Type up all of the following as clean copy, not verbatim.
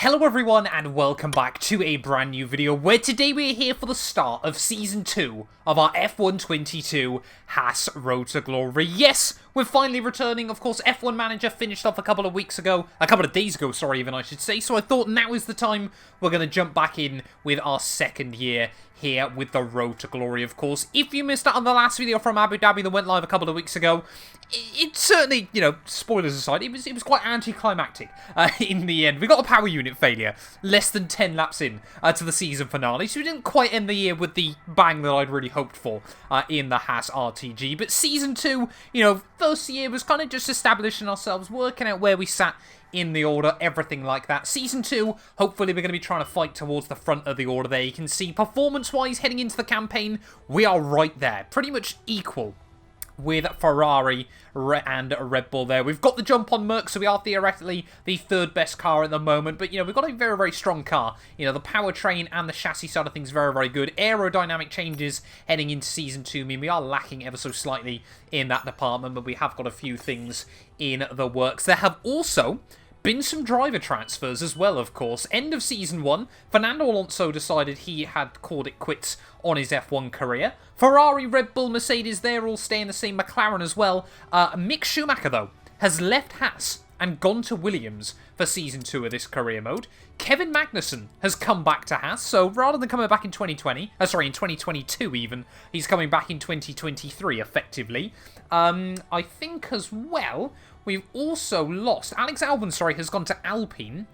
Hello everyone and welcome back to a brand new video where today we're here for the start of Season 2 of our F1 22 Haas Road to Glory. Yes, we're finally returning. Of course, F1 Manager finished off a couple of days ago, sorry, even I should say. So I thought now is the time we're going to jump back in with our second year here with the Road to Glory, of course. If you missed out on the last video from Abu Dhabi that went live a couple of weeks ago, it certainly, you know, spoilers aside, it was quite anticlimactic in the end. We got a power unit failure less than 10 laps in to the season finale, so we didn't quite end the year with the bang that I'd really hoped for in the Haas RTG. But Season 2, you know, first year was kind of just establishing ourselves, working out where we sat in the order, everything like that. Season 2, hopefully we're going to be trying to fight towards the front of the order there. You can see, performance-wise, heading into the campaign, we are right there. Pretty much equal with Ferrari and Red Bull there. We've got the jump on Merc, so we are theoretically the third best car at the moment. But, you know, we've got a very, very strong car. You know, the powertrain and the chassis side of things very, very good. Aerodynamic changes heading into Season 2 mean we are lacking ever so slightly in that department, but we have got a few things in the works. There have also been some driver transfers as well, of course. End of Season 1, Fernando Alonso decided he had called it quits on his F1 career. Ferrari, Red Bull, Mercedes, they're all staying the same. McLaren as well. Mick Schumacher, though, has left Haas and gone to Williams for Season 2 of this career mode. Kevin Magnussen has come back to Haas, so rather than coming back in 2022 even, he's coming back in 2023, effectively. I think as well, we've also lost, Alex Albon, has gone to Alpine.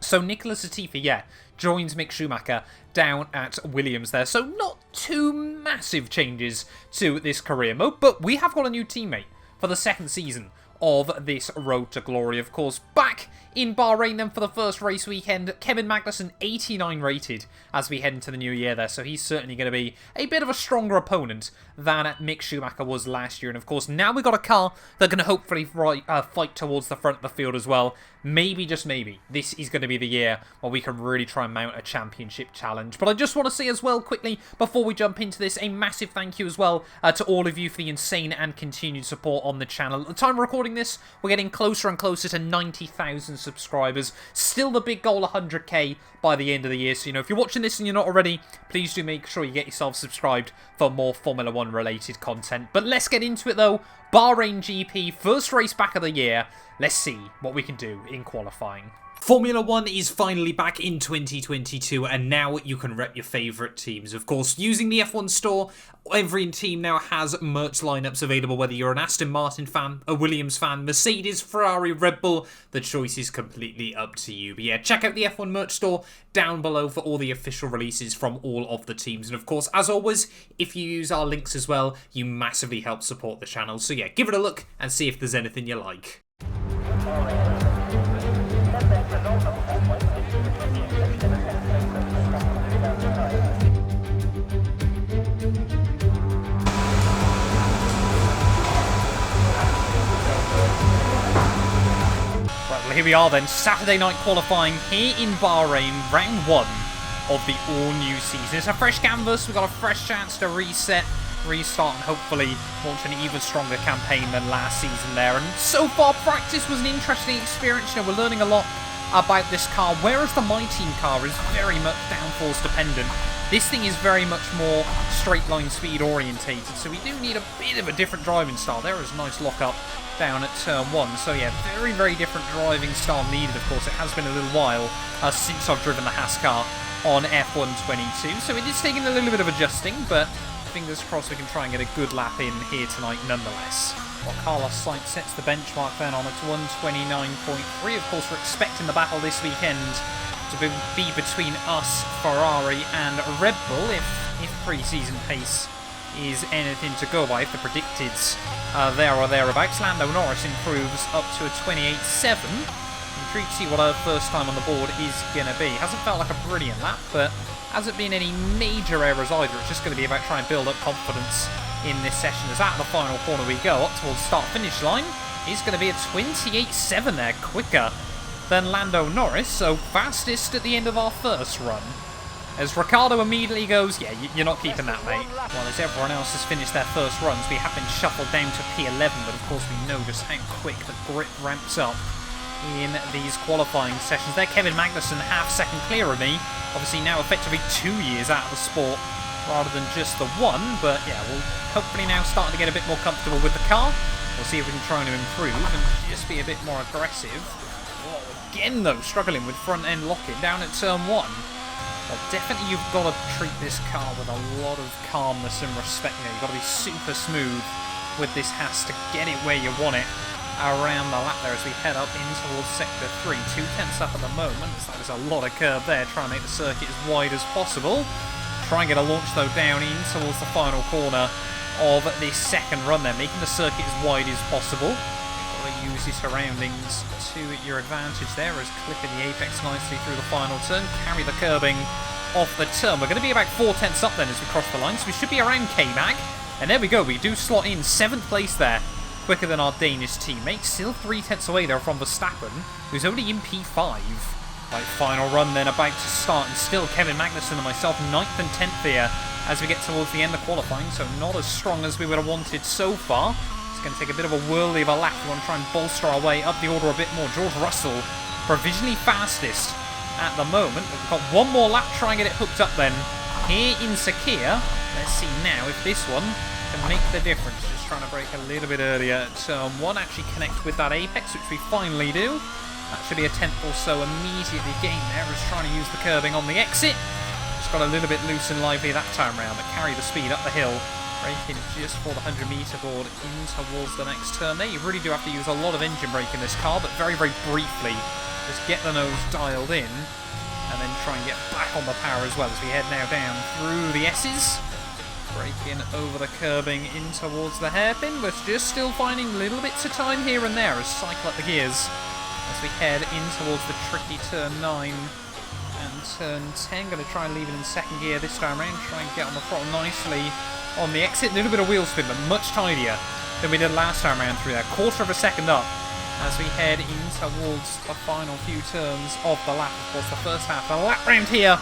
So Nicholas Latifi, joins Mick Schumacher down at Williams there. So not too massive changes to this career mode, but we have got a new teammate for the second season of this Road to Glory, of course. Back in Bahrain then for the first race weekend, Kevin Magnussen 89 rated as we head into the new year there, so he's certainly going to be a bit of a stronger opponent than Mick Schumacher was last year. And of course, now we've got a car that can hopefully fight towards the front of the field as well. Maybe, just maybe, this is going to be the year where we can really try and mount a championship challenge. But I just want to say as well, quickly, before we jump into this, a massive thank you as well to all of you for the insane and continued support on the channel. At the time of recording this, we're getting closer and closer to 90,000 subscribers. Still the big goal, 100k by the end of the year. So, you know, if you're watching this and you're not already, please do make sure you get yourself subscribed for more Formula 1 related content. But let's get into it though. Bahrain GP, first race back of the year. Let's see what we can do in qualifying. Formula 1 is finally back in 2022, and now you can rep your favourite teams. Of course, using the F1 store, every team now has merch lineups available, whether you're an Aston Martin fan, a Williams fan, Mercedes, Ferrari, Red Bull, the choice is completely up to you. But yeah, check out the F1 merch store down below for all the official releases from all of the teams. And of course, as always, if you use our links as well, you massively help support the channel. So yeah, give it a look and see if there's anything you like. Well, here we are then, Saturday night qualifying here in Bahrain, round 1 of the all-new season. It's a fresh canvas, we've got a fresh chance to reset, restart, and hopefully launch an even stronger campaign than last season there. And so far, practice was an interesting experience. You know, we're learning a lot about this car, whereas the My Team car is very much downforce dependent. This thing is very much more straight line speed orientated, so we do need a bit of a different driving style. There is a nice lock-up down at turn 1, so yeah, very, very different driving style needed. Of course, it has been a little while since I've driven the Haas car on F1 22, so it is taking a little bit of adjusting, but fingers crossed we can try and get a good lap in here tonight nonetheless. Well, Carlos Sainz sets the benchmark then on its 129.3. Of course, we're expecting the battle this weekend to be between us, Ferrari, and Red Bull, if pre-season pace is anything to go by, if the predicted there or thereabouts. Lando Norris improves up to a 28.7. Intrigued to see what our first time on the board is going to be. Hasn't felt like a brilliant lap, but hasn't been any major errors either. It's just going to be about trying to build up confidence in this session. As at the final corner we go, up towards start-finish line, is going to be a 28.7 there, quicker than Lando Norris, so fastest at the end of our first run. As Ricciardo immediately goes, yeah, you're not keeping that, mate. Well, as everyone else has finished their first runs, we have been shuffled down to P11, but of course we know just how quick the grip ramps up in these qualifying sessions. There, Kevin Magnussen, half-second clear of me. Obviously now effectively 2 years out of the sport rather than just the one. But yeah, we'll hopefully now start to get a bit more comfortable with the car. We'll see if we can try to improve and just be a bit more aggressive. Oh, again though, struggling with front-end locking down at turn 1. But definitely you've got to treat this car with a lot of calmness and respect. You know, you've got to be super smooth with this Haas to get it where you want it around the lap there as we head up in towards sector 3. 2 tenths up at the moment. So there's a lot of curb there, trying to make the circuit as wide as possible. Try and get a launch though down in towards the final corner of this second run there, making the circuit as wide as possible. Got to use your surroundings to your advantage there as clipping the apex nicely through the final turn. Carry the curbing off the turn. We're going to be about 4 tenths up then as we cross the line, so we should be around K-Mag. And there we go, we do slot in 7th place there. Quicker than our Danish teammate. Still 3 tenths away there from Verstappen, who's only in P5. Right, final run then about to start, and still Kevin Magnussen and myself 9th and 10th here as we get towards the end of qualifying, so not as strong as we would have wanted so far. It's going to take a bit of a whirly of a lap. We want to try and bolster our way up the order a bit more. George Russell, provisionally fastest at the moment. We've got one more lap, try and get it hooked up then here in Sakir. Let's see now if this one can make the difference. Just trying to break a little bit earlier at turn 1, actually connect with that apex, which we finally do. That should be a tenth or so immediately gained there as trying to use the curbing on the exit. Just got a little bit loose and lively that time round, but carry the speed up the hill. Braking just for the 100-metre board in towards the next turn there. You really do have to use a lot of engine brake in this car, but very, very briefly. Just get the nose dialed in, and then try and get back on the power as well as we head now down through the S's. Braking over the curbing in towards the hairpin, but just still finding little bits of time here and there as cycle up the gears as we head in towards the tricky turn 9 and turn 10. Going to try and leave it in second gear this time around, try and get on the throttle nicely on the exit. A little bit of wheel spin, but much tidier than we did last time around through there. Quarter of a second up as we head in towards the final few turns of the lap. Of course, the first half, the lap round here,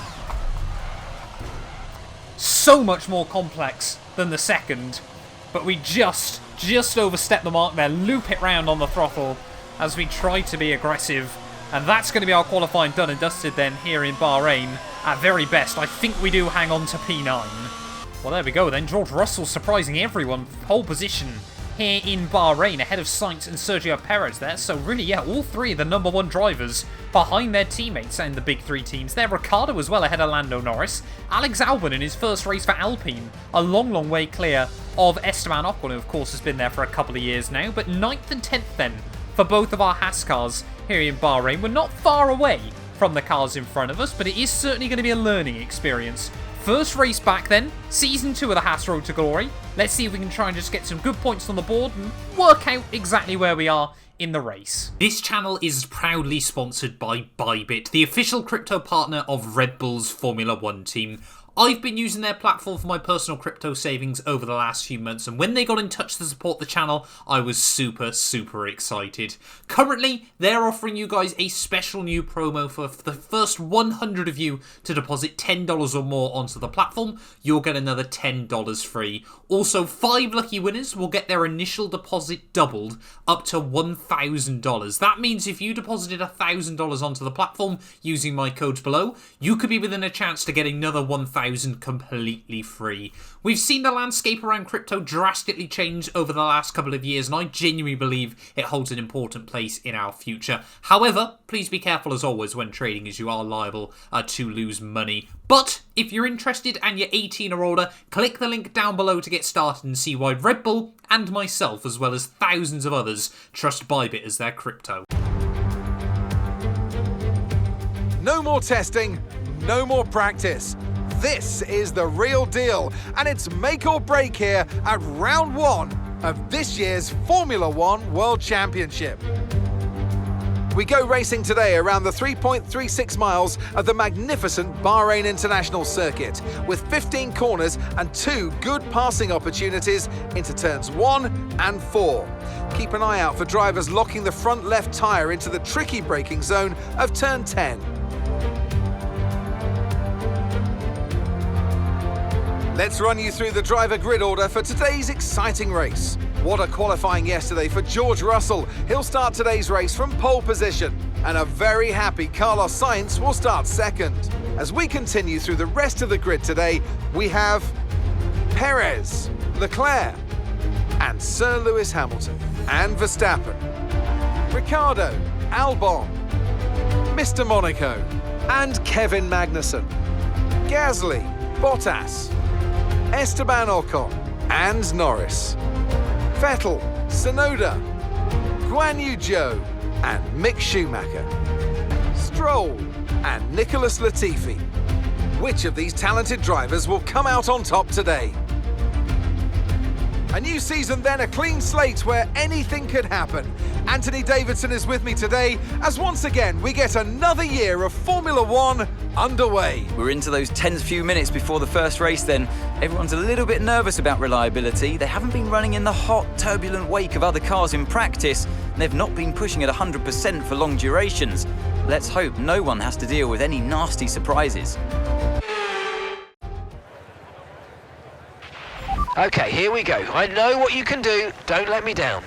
so much more complex than the second, but we just overstep the mark there. Loop it round on the throttle as we try to be aggressive, and that's going to be our qualifying done and dusted then here in Bahrain. At very best, I think we do hang on to P9. Well, there we go then. George Russell surprising everyone. Pole position here in Bahrain, ahead of Sainz and Sergio Perez there. So really, yeah, all three of the #1 drivers behind their teammates and the big 3 teams there. Ricciardo as well ahead of Lando Norris. Alex Albon in his first race for Alpine, a long way clear of Esteban Ocon, who of course has been there for a couple of years now. But 9th and 10th then for both of our Haas cars here in Bahrain. We're not far away from the cars in front of us, but it is certainly going to be a learning experience. First race back then, Season 2 of the Haas Road to Glory. Let's see if we can try and just get some good points on the board and work out exactly where we are in the race. This channel is proudly sponsored by Bybit, the official crypto partner of Red Bull's Formula 1 team. I've been using their platform for my personal crypto savings over the last few months, and when they got in touch to support the channel, I was super excited. Currently, they're offering you guys a special new promo for the first 100 of you to deposit $10 or more onto the platform. You'll get another $10 free. Also, 5 lucky winners will get their initial deposit doubled up to $1,000. That means if you deposited $1,000 onto the platform using my codes below, you could be within a chance to get another $1,000 completely free. We've seen the landscape around crypto drastically change over the last couple of years, and I genuinely believe it holds an important place in our future. However, please be careful as always when trading, as you are liable to lose money. But if you're interested and you're 18 or older, click the link down below to get started and see why Red Bull and myself, as well as thousands of others, trust Bybit as their crypto. No more testing, no more practice. This is the real deal, and it's make or break here at round 1 of this year's Formula 1 World Championship. We go racing today around the 3.36 miles of the magnificent Bahrain International Circuit, with 15 corners and 2 good passing opportunities into turns 1 and 4. Keep an eye out for drivers locking the front left tyre into the tricky braking zone of turn 10. Let's run you through the driver grid order for today's exciting race. What a qualifying yesterday for George Russell. He'll start today's race from pole position. And a very happy Carlos Sainz will start second. As we continue through the rest of the grid today, we have Perez, Leclerc, and Sir Lewis Hamilton, and Verstappen, Ricciardo, Albon, Mr. Monaco, and Kevin Magnussen, Gasly, Bottas, Esteban Ocon, and Norris, Vettel, Tsunoda, Guan Yu Zhou, and Mick Schumacher, Stroll, and Nicholas Latifi. Which of these talented drivers will come out on top today? A new season then, a clean slate where anything could happen. Anthony Davidson is with me today as once again we get another year of Formula One underway. We're into those tense few minutes before the first race then. Everyone's a little bit nervous about reliability. They haven't been running in the hot, turbulent wake of other cars in practice, and they've not been pushing at 100% for long durations. Let's hope no one has to deal with any nasty surprises. Okay, here we go. I know what you can do. Don't let me down.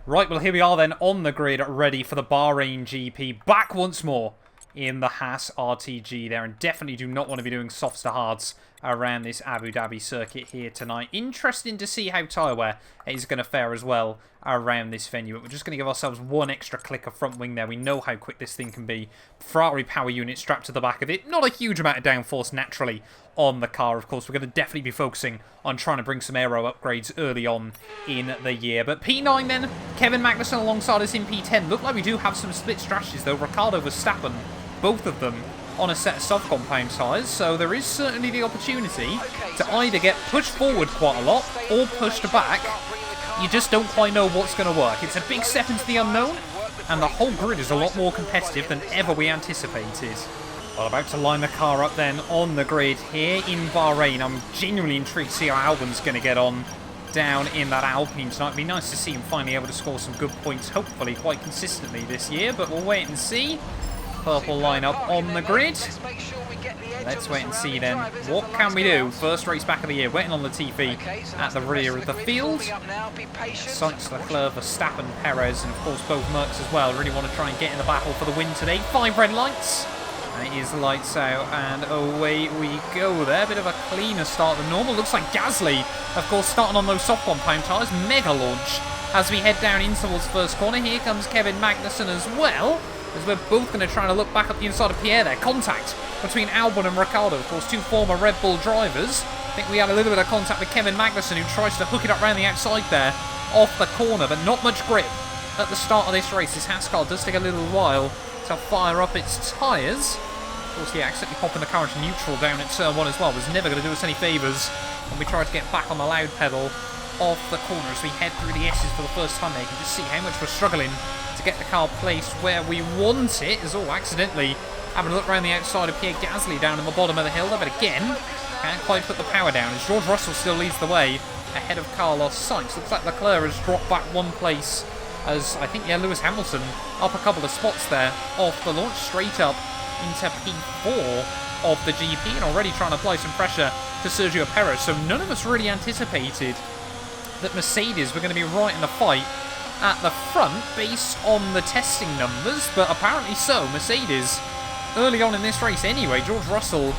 Right, well, here we are then on the grid, ready for the Bahrain GP. Back once more in the Haas RTG there, and definitely do not want to be doing softs to hards around this Abu Dhabi circuit here tonight. Interesting to see how tyre wear is going to fare as well around this venue. We're just going to give ourselves one extra click of front wing there. We know how quick this thing can be. Ferrari power unit strapped to the back of it. Not a huge amount of downforce naturally on the car, of course. We're going to definitely be focusing on trying to bring some aero upgrades early on in the year. But P9 then, Kevin Magnussen alongside us in P10. Look like we do have some split strategies though. Ricciardo, Verstappen, both of them on a set of soft compound tyres, so there is certainly the opportunity to either get pushed forward quite a lot or pushed back. You just don't quite know what's going to work. It's a big step into the unknown, and the whole grid is a lot more competitive than ever we anticipated. Well, about to line the car up then on the grid here in Bahrain. I'm genuinely intrigued to see how Albon's going to get on down in that Alpine tonight. It'd be nice to see him finally able to score some good points, hopefully quite consistently this year, but we'll wait and see. Purple lineup on the grid. Let's wait and see then. What can we do? First race back of the year. Waiting on Latifi at the rear of the field. Sainz, Leclerc, Verstappen, Perez, and of course both Mercs as well. Really want to try and get in the battle for the win today. 5 red lights. And it is lights out, and away we go there. Bit of a cleaner start than normal. Looks like Gasly, of course, starting on those soft compound tyres. Mega launch as we head down in towards the first corner. Here comes Kevin Magnussen as well, as we're both going to try to look back up the inside of Pierre there. Contact between Albon and Ricciardo, of course, two former Red Bull drivers. I think we had a little bit of contact with Kevin Magnussen, who tries to hook it up around the outside there, off the corner, but not much grip at the start of this race. This Haas car does take a little while to fire up its tyres. Of course, he accidentally popping the car into neutral down at turn 1 as well. Was never going to do us any favours when we tried to get back on the loud pedal off the corner as we head through the S's for the first time there. You can just see how much we're struggling to get the car placed where we want it. As all accidentally having a look around the outside of Pierre Gasly down in the bottom of the hill there, but again can't quite put the power down as George Russell still leads the way ahead of Carlos Sainz. Looks like Leclerc has dropped back one place as I think Lewis Hamilton up a couple of spots there off the launch, straight up into P4 of the GP, and already trying to apply some pressure to Sergio Perez. So none of us really anticipated that Mercedes were going to be right in the fight at the front based on the testing numbers, but apparently so. Mercedes early on in this race anyway. George Russell,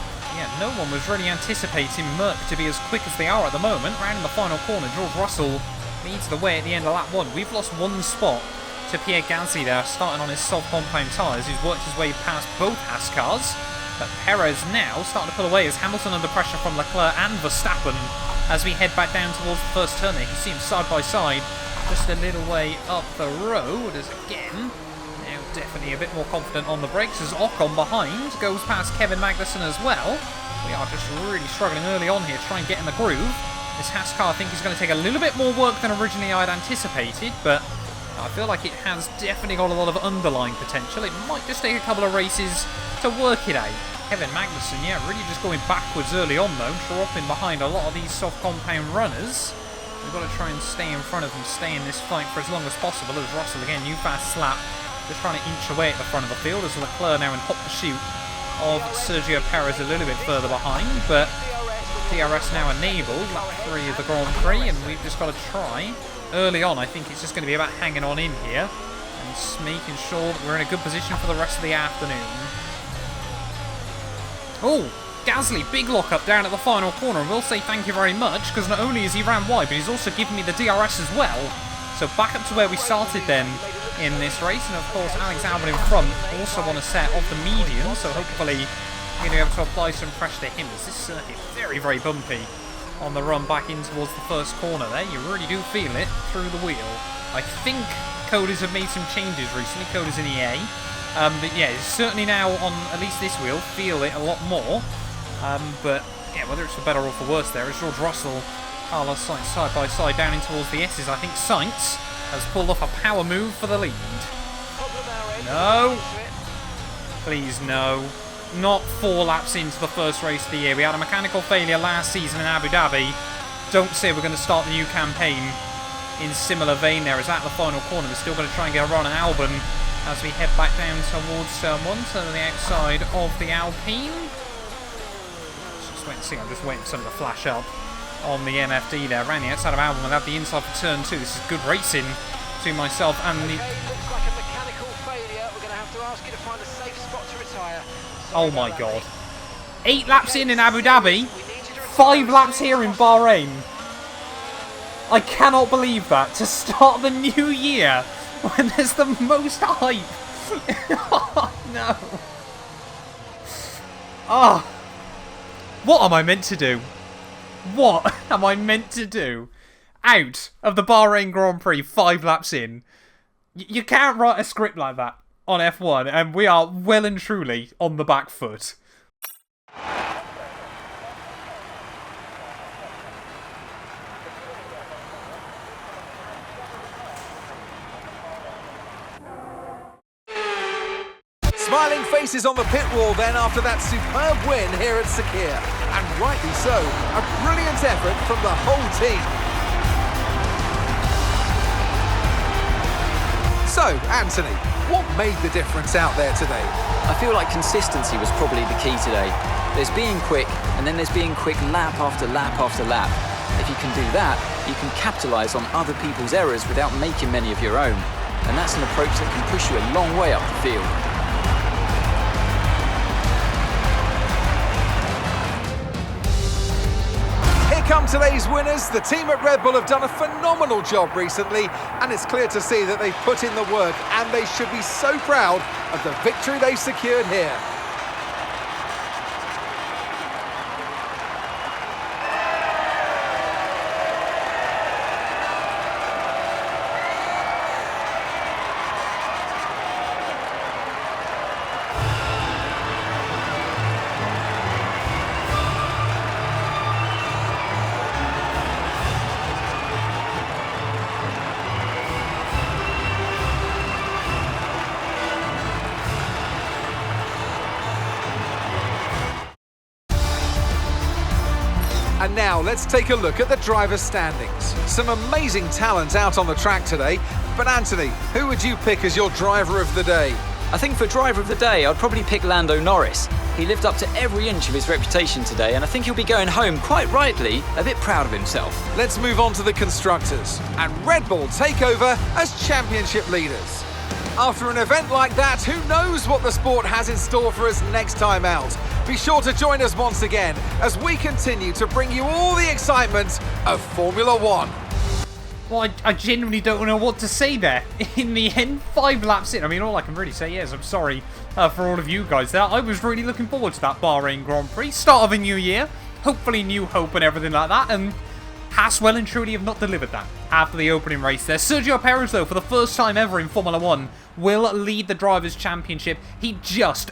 no one was really anticipating Merc to be as quick as they are at the moment. Round in the final corner, George Russell leads the way at the end of lap 1. We've lost one spot to Pierre Gasly there, starting on his soft compound tyres, who's worked his way past both Haas cars. But Perez now starting to pull away as Hamilton under pressure from Leclerc and Verstappen as we head back down towards the first turn there. You can see them side by side just a little way up the road as again, now definitely a bit more confident on the brakes as Ocon behind goes past Kevin Magnussen as well. We are just really struggling early on here to try and get in the groove. This Haas car I think is going to take a little bit more work than originally I'd anticipated, but I feel like it has definitely got a lot of underlying potential. It might just take a couple of races to work it out. Kevin Magnussen, really just going backwards early on though, dropping behind a lot of these soft compound runners. We've got to try and stay in front of them, stay in this fight for as long as possible. As Russell again, new fast slap, just trying to inch away at the front of the field. As Leclerc now in hot pursuit of Sergio Perez a little bit further behind, but DRS now enabled, lap 3 of the Grand Prix, and we've just got to try. Early on, I think it's just going to be about hanging on in here and making sure that we're in a good position for the rest of the afternoon. Oh, Gasly, big lock-up down at the final corner, and we'll say thank you very much, because not only is he ran wide, but he's also given me the DRS as well. So back up to where we started then in this race, and of course Alex Albon in front also on a set of the medium, so hopefully we're going to be able to apply some pressure to him, as this circuit very, very bumpy on the run back in towards the first corner there. You really do feel it through the wheel. I think coders have made some changes recently, coders in EA. But yeah, it's certainly now on at least this wheel, feel it a lot more. But yeah, whether it's for better or for worse there, as George Russell, Carlos Sainz side by side down in towards the S's. I think Sainz has pulled off a power move for the lead. No. Please no. Not 4 laps into the first race of the year. We had a mechanical failure last season in Abu Dhabi. Don't say we're going to start the new campaign in similar vein there. As at the final corner, we're still going to try and get a run on Albon as we head back down towards turn 1 to the outside of the Alpine. Let's just wait and see. I'm just waiting for something to flash up on the MFD there. Around the outside of Albon, we'll have the inside for turn 2. This is good racing to myself and the... Looks like a mechanical failure. We're going to have to ask you to find a safe spot to retire. Oh my god. 8 laps in Abu Dhabi, 5 laps here in Bahrain. I cannot believe that, to start the new year when there's the most hype. Oh no. Oh. What am I meant to do? What am I meant to do? Out of the Bahrain Grand Prix 5 laps in. You can't write a script like that on F1, and we are well and truly on the back foot. Smiling faces on the pit wall then after that superb win here at Sakir. And rightly so, a brilliant effort from the whole team. So, Anthony, what made the difference out there today? I feel like consistency was probably the key today. There's being quick, and then there's being quick lap after lap after lap. If you can do that, you can capitalise on other people's errors without making many of your own. And that's an approach that can push you a long way up the field. Come today's winners. The team at Red Bull have done a phenomenal job recently, and it's clear to see that they've put in the work, and they should be so proud of the victory they've secured here. And now let's take a look at the driver's standings. Some amazing talent out on the track today, but Anthony, who would you pick as your driver of the day? I think for driver of the day, I'd probably pick Lando Norris. He lived up to every inch of his reputation today, and I think he'll be going home, quite rightly, a bit proud of himself. Let's move on to the constructors, and Red Bull take over as championship leaders. After an event like that, who knows what the sport has in store for us next time out? Be sure to join us once again as we continue to bring you all the excitement of Formula One. Well, I genuinely don't know what to say there. In the end, 5 laps in. I mean, all I can really say is I'm sorry for all of you guys there. I was really looking forward to that Bahrain Grand Prix. Start of a new year. Hopefully new hope and everything like that. And Haas well and truly have not delivered that after the opening race there. Sergio Perez, though, for the first time ever in Formula One, will lead the Drivers' Championship. He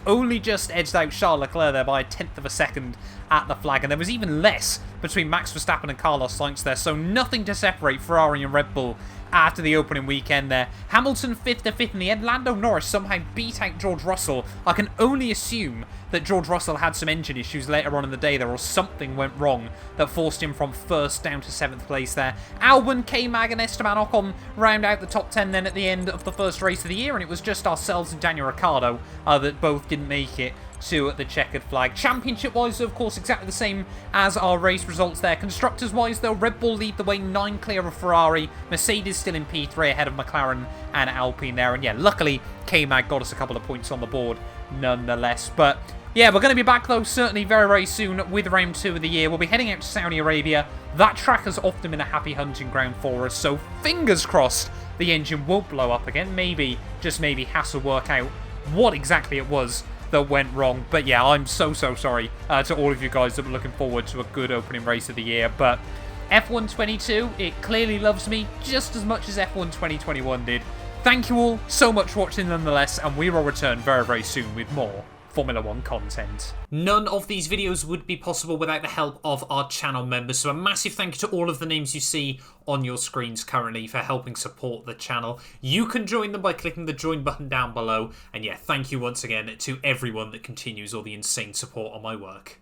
only just edged out Charles Leclerc there by a 1/10 of a second at the flag. And there was even less between Max Verstappen and Carlos Sainz there. So nothing to separate Ferrari and Red Bull after the opening weekend there. Hamilton 5th to 5th in the end. Lando Norris somehow beat out George Russell. I can only assume that George Russell had some engine issues later on in the day there, or something went wrong that forced him from 1st down to 7th place there. Albon, K-Mag and Esteban Ocon round out the top 10 then at the end of the first race of the year, and it was just ourselves and Daniel Ricciardo that both didn't make it to the checkered flag. Championship-wise, of course, exactly the same as our race results there. Constructors-wise, though, Red Bull lead the way, 9 clear of Ferrari. Mercedes still in P3 ahead of McLaren and Alpine there. And yeah, luckily, K-Mag got us a couple of points on the board nonetheless. But yeah, we're going to be back, though, certainly very, very soon with round 2 of the year. We'll be heading out to Saudi Arabia. That track has often been a happy hunting ground for us, so fingers crossed the engine won't blow up again. Maybe, just maybe, Haas will work out what exactly it was that went wrong. But yeah, I'm so sorry to all of you guys that were looking forward to a good opening race of the year. But F1 22, it clearly loves me just as much as F1 2021 did. Thank you all so much for watching nonetheless, and we will return very, very soon with more Formula 1 content. None of these videos would be possible without the help of our channel members, so a massive thank you to all of the names you see on your screens currently for helping support the channel. You can join them by clicking the join button down below, and yeah, thank you once again to everyone that continues all the insane support on my work.